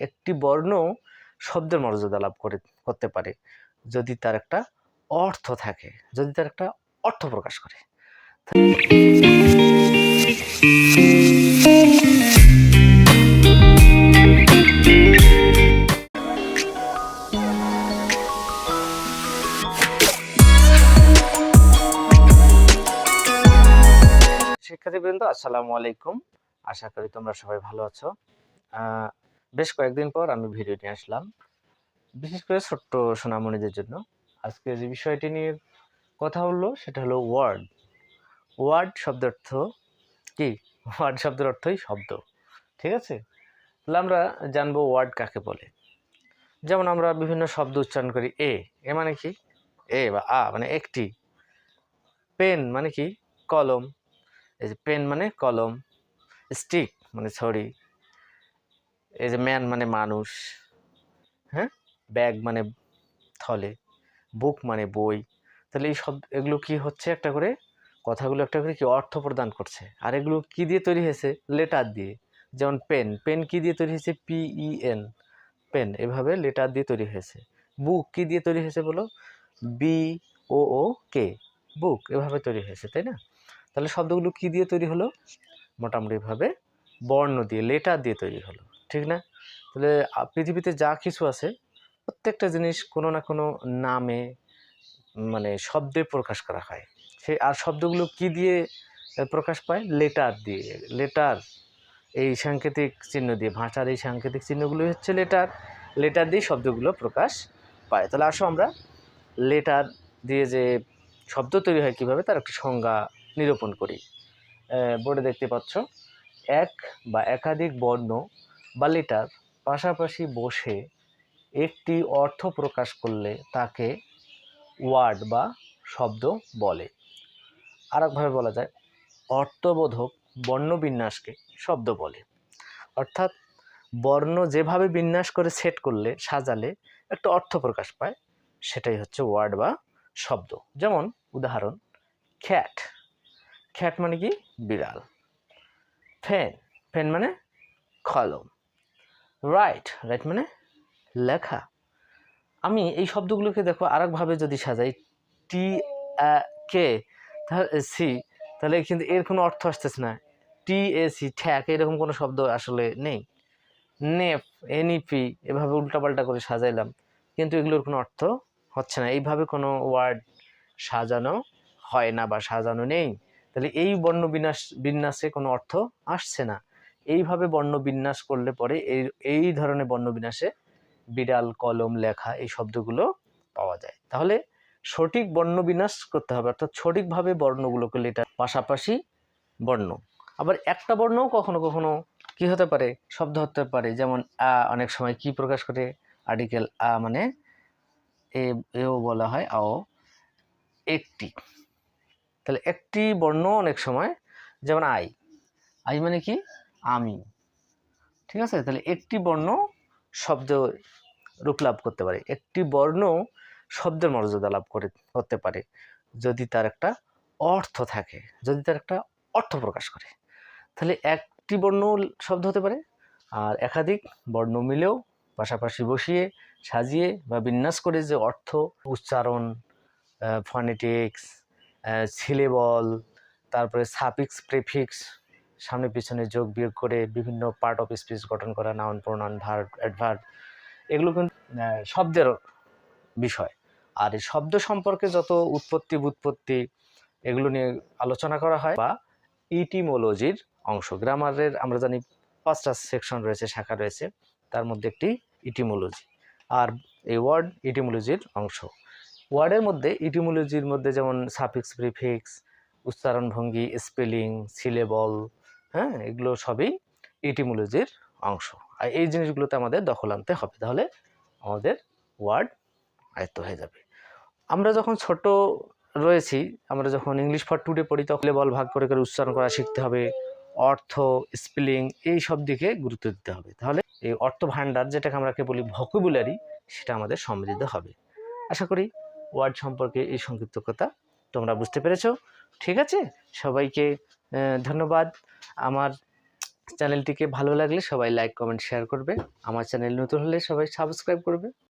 একটি বর্ণ শব্দের মর্যাদা লাভ করতে পারে যদি তার একটা অর্থ থাকে, যদি তার একটা অর্থ প্রকাশ করে। শিক্ষার্থীবৃন্দ, আসসালামু আলাইকুম। আশা করি তোমরা সবাই ভালো আছো। বেশ কয়েকদিন পর আমি ভিডিও নিয়ে আসলাম, বিশেষ করে ছোট্ট সোনামণিদের জন্য। আজকে যে বিষয়টি নিয়ে কথা হলো সেটা হলো ওয়ার্ড। ওয়ার্ড শব্দের অর্থ কি? ওয়ার্ড শব্দের অর্থই শব্দ, ঠিক আছে? তাহলে আমরা জানবো ওয়ার্ড কাকে বলে। যেমন আমরা বিভিন্ন শব্দ উচ্চারণ করি। এ মানে কি? এ বা আ মানে একটি। পেন মানে কি? কলম। এই যে পেন মানে কলম। স্টিক মানে ছড়ি। এই যে ম্যান মানে মানুষ, হ্যাঁ। ব্যাগ মানে থলে। বুক মানে বই। তাহলে এই সব এগুলো কি হচ্ছে? একটা করে কথাগুলো একটা করে কি অর্থ প্রদান করছে। আর এগুলো কি দিয়ে তৈরি হয়েছে? লেটার দিয়ে। যেমন পেন, পেন কি দিয়ে তৈরি হয়েছে? PEN, pen. এভাবে লেটার দিয়ে তৈরি হয়েছে। বুক কি দিয়ে তৈরি হয়েছে বলো? BOOK, বুক। এভাবে তৈরি হয়েছে, তাই না? তাহলে শব্দগুলো কি দিয়ে তৈরি হলো? মোটামুটিভাবে বর্ণ দিয়ে, লেটার দিয়ে তৈরি হলো, ঠিক না? তাহলে পৃথিবীতে যা কিছু আছে প্রত্যেকটা জিনিস কোনো না কোনো নামে মানে শব্দে প্রকাশ করা হয়। আর শব্দগুলো কি দিয়ে প্রকাশ পায়? লেটার দিয়ে। লেটার, এই সাংকেতিক চিহ্ন দিয়ে, ভাষার এই সাংকেতিক চিহ্নগুলো হচ্ছে লেটার। লেটার দিয়ে শব্দগুলো প্রকাশ পায়। তাহলে আসো আমরা লেটার দিয়ে যে শব্দ তৈরি হয় কীভাবে তার একটা সংজ্ঞা নিরূপণ করি। বোর্ডে দেখতে পাচ্ছ, এক বা একাধিক বর্ণ বা লেটার পাশাপাশি বসে একটি অর্থ প্রকাশ করলে তাকে ওয়ার্ড বা শব্দ বলে। আরেকভাবে বলা যায়, অর্থবোধক বর্ণবিন্যাসকে শব্দ বলে। অর্থাৎ বর্ণ যেভাবে বিন্যাস করে সেট করলে, সাজালে একটা অর্থ প্রকাশ পায়, সেটাই হচ্ছে ওয়ার্ড বা শব্দ। যেমন উদাহরণ, খ্যাট। খ্যাট মানে কি? বিড়াল। ফেন, ফেন মানে কলম। রাইট, রাইট মানে লেখা। আমি এই শব্দগুলোকে দেখো আরেকভাবে যদি সাজাই, TK সি, তাহলে কিন্তু এর কোনো অর্থ আসতেছে না। TAC, ঠ্যাক, এরকম কোনো শব্দ আসলে নেই। নেপ, NEP, এভাবে উল্টাপাল্টা করে সাজাইলাম, কিন্তু এগুলোর কোনো অর্থ হচ্ছে না। এইভাবে কোনো ওয়ার্ড সাজানো হয় না বা সাজানো নেই। তাহলে এই বিন্যাসে কোনো অর্থ আসছে না। এইভাবে বর্ণবিন্যাস করলে পরে এই ধরনের বর্ণবিন্যাসে বিড়াল, কলম, লেখা এই শব্দগুলো পাওয়া যায়। তাহলে সঠিক বর্ণবিন্যাস করতে হবে, অর্থাৎ সঠিকভাবে বর্ণগুলোকে লেটার পাশাপাশি বর্ণ। আবার একটা বর্ণও কখনো কখনো কি হতে পারে? শব্দ হতে পারে। যেমন অনেক সময় কি প্রকাশ করে? আর্টিকেল মানে এও বলা হয় আও, একটি। তাহলে একটি বর্ণ অনেক সময়, যেমন আই মানে কি? আমি, ঠিক আছে? তাহলে একটি বর্ণ শব্দ রূপ লাভ করতে পারে। একটি বর্ণ শব্দের মর্যাদা লাভ করতে পারে যদি তার একটা অর্থ থাকে, যদি তার একটা অর্থ প্রকাশ করে। তাহলে একটি বর্ণ শব্দ হতে পারে, আর একাধিক বর্ণ মিলেও পাশাপাশি বসিয়ে, সাজিয়ে বা বিন্যাস করে যে অর্থ, উচ্চারণ, ফনেটিক্স, সিলেবল, তারপরে সাফিক্স, প্রিফিক্স, সামনে পিছনে যোগ বিয়োগ করে বিভিন্ন পার্ট অফ স্পিচ গঠন করা, নাউন, প্রোনাউন, ভার্ব, অ্যাডভার্ব, এগুলো কিন্তু শব্দের বিষয়। আর এই শব্দ সম্পর্কে যত উৎপত্তি ব্যুৎপত্তি এগুলো নিয়ে আলোচনা করা হয়, বা ইটিমোলজির অংশ। গ্রামারের আমরা জানি 5টা সেকশন রয়েছে, শাখা রয়েছে, তার মধ্যে একটি ইটিমোলজি। আর এই ওয়ার্ড ইটিমোলজির অংশ। ওয়ার্ডের মধ্যে, ইটিমোলজির মধ্যে যেমন সাফিক্স, প্রিফিক্স, উচ্চারণ ভঙ্গি, স্পেলিং, সিলেবল, হ্যাঁ, এগুলো সবই ইটিমোলজির অংশ। আর এই জিনিসগুলোতে আমাদের দখল আনতে হবে, তাহলে আমাদের ওয়ার্ড আয়ত্ত হয়ে যাবে। আমরা যখন ছোট রয়েছি, আমরা যখন ইংলিশ ফর টুডে পড়ি, তখন লেবল ভাগ করে করে উচ্চারণ করা শিখতে হবে, অর্থ, স্পেলিং, এই সব দিকে গুরুত্ব দিতে হবে। তাহলে এই অর্থ ভাণ্ডার, যেটাকে আমরা বলি ভোকাবুলারি, সেটা আমাদের সমৃদ্ধ হবে। আশা করি ওয়ার্ড সম্পর্কে এই সংক্ষিপ্তকতা তোমরা বুঝতে পেরেছো। ঠিক আছে, সবাইকে ধন্যবাদ। আমার চ্যানেলটিকে ভালো লাগলে সবাই লাইক কমেন্ট শেয়ার করবে। আমার চ্যানেল নতুন হলে সবাই সাবস্ক্রাইব করবে।